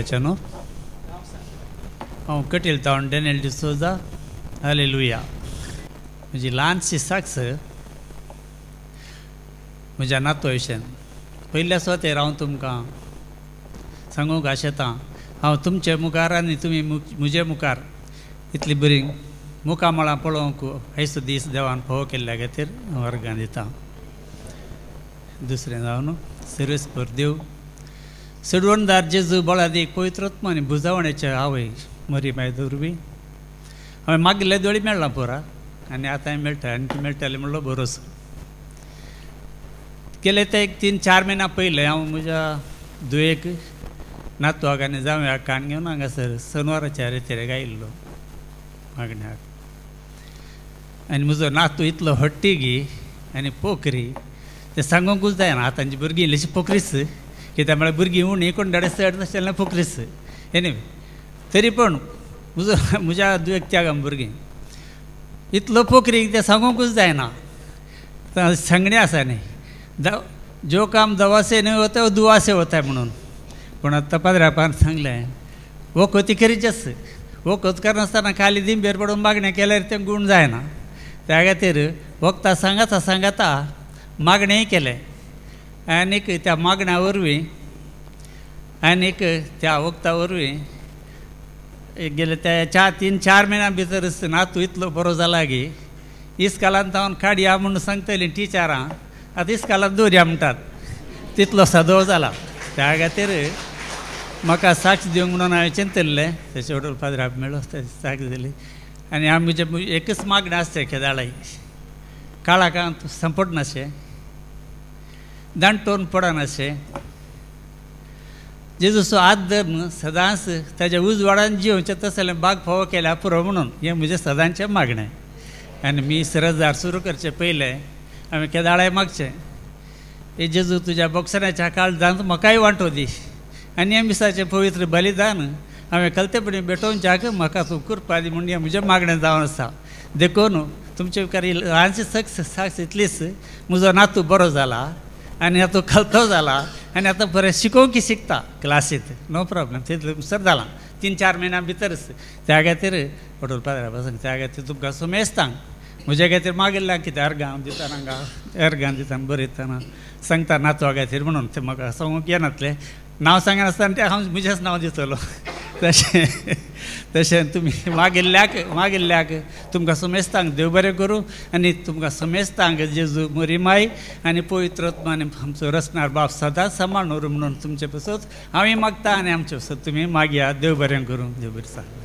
परमेश्वराच्या न्हू हांव कटील तावन डॅनियल डिसोजा हालेलुया. म्हजी ल्हानशी साक्ष म्हज्या नातो विशयन पयल्या सुवातेर हांव तुमकां सांगूंक आशेतां. हांव तुमचे मुखार आनी तुमी म्हजे मुखार इतली बरी मुखामळां पळोवंक आयचो दीस देवान फोव केल्ल्या खातीर वर्गां दितां. दुसरें जावन सर्वेस्पर देव सडवणदार जेजू बळादी पवित्रोत्मा आनी बुजावणेचे आवय मरी माय दुर्वी हांवें मागिल्ले दोळी मेळ्ळा पुरा आनी आतां मेळटा आनी मेळटलें म्हणलो भरोसो. गेले ते 3-4 म्हयन्या पयले हांव म्हज्या दुयेक नातवाक आनी जावयाक काण घेवन हांगासर सनवाराच्या रेतेर आयिल्लो मागण्याक. आनी म्हजो नातू इतलो हट्टीगी आनी पोखरी ते सांगूंकूच जायना. आतांची भुरगीं इल्लीशीं पोखरीच कित्याक म्हळ्यार भुरगीं उणी कोण चड नाशिल्लें पोखरीच. एनीवे तरी पूण म्हज्या दुयेक त्यागाम भुरगीं इतलो पोखरी ते सांगूंकूच जायना. सांगणें आसा न्ही जो काम दवा से नहीं होता वो दुआ से होता है म्हणून. पूण आतां पाद्रापान सांगलें वो कोती करीचेच वो कोत करनासतना खाली दिंबेर पडून मागणें केल्यार तें गूण जायना. त्या खातीर वखदां सांगाता सांगाता मागणेंय केलें आनीक त्या मागण्या वरवीं आनीक त्या वखदा वरवीं गेले त्या 3-4 म्हयन्या भितरच नातू इतलो बरो जाला की इस्कालांत हांव काडया म्हणून सांगतलीं टिचरां आतां इस्कालांत दवरया म्हणटात तितलो सदो जाला. त्या खातीर म्हाका साक्ष दिवंक म्हणून हांवें चिंतल्लें तेचे वडोळ पाद्राप मेळ्ळो साक्ष दिली. आनी हांव म्हजें एकच मागणें आसचें केदाळाय काळाकांत संपडनाशें दांटोवन पडनाशें जेजूचो आदर सदांच ताच्या उजवाडान जिवचें तसलें बाग फोव केल्या पुरो म्हणून हें म्हजें सदांचें मागणें. आनी मी सरजार सुरू करचे पयले हांवें केदाळाय मागचें हे जेजू तुज्या बॉक्सराच्या काळजांत म्हाकाय वांटो दी आनी हे मिसाचें पवित्र बलिदान हांवें कलतेपणी भेटोवच्याक म्हाका तूं कृपा दी म्हणून हें म्हजें मागणें जावन आसा. देखून तुमचे मुखार ल्हानशी साक्ष इतलीच म्हजो नातू बरो जाला आनी आतां कलतो जाला आनी आतां बरें शिकोवंक शिकता क्लासींत नो प्रॉब्लेम तितलें सर जालां 3-4 म्हयन्या भितरच. त्या खातीर वडोळ पाद्रापासून त्या खातीर तुमकां सुमेस्तांक म्हजे खातीर मागिल्ल्याक कितें अर्गां दितना हांगा अर्गां दितना बरयतना सांगता नातवा खातीर म्हणून तें म्हाका सांगूंक येनातलें. नांव सांगनासतना तें हांव म्हजेंच नांव दितलो. तशें तुमी मागिल्ल्याक तुमकां सुमेस्तांक देव बरें करूं आनी तुमकां सुमेस्तांक जेजू मरी माय आनी पवित्रोत्मा आनी आमचो रचणार बाप सदांच सांबाळून म्हणून तुमचे पासून हांवें मागता आनी आमचे पासून तुमी मागया. देव बरें करूं. देव बरें सांग.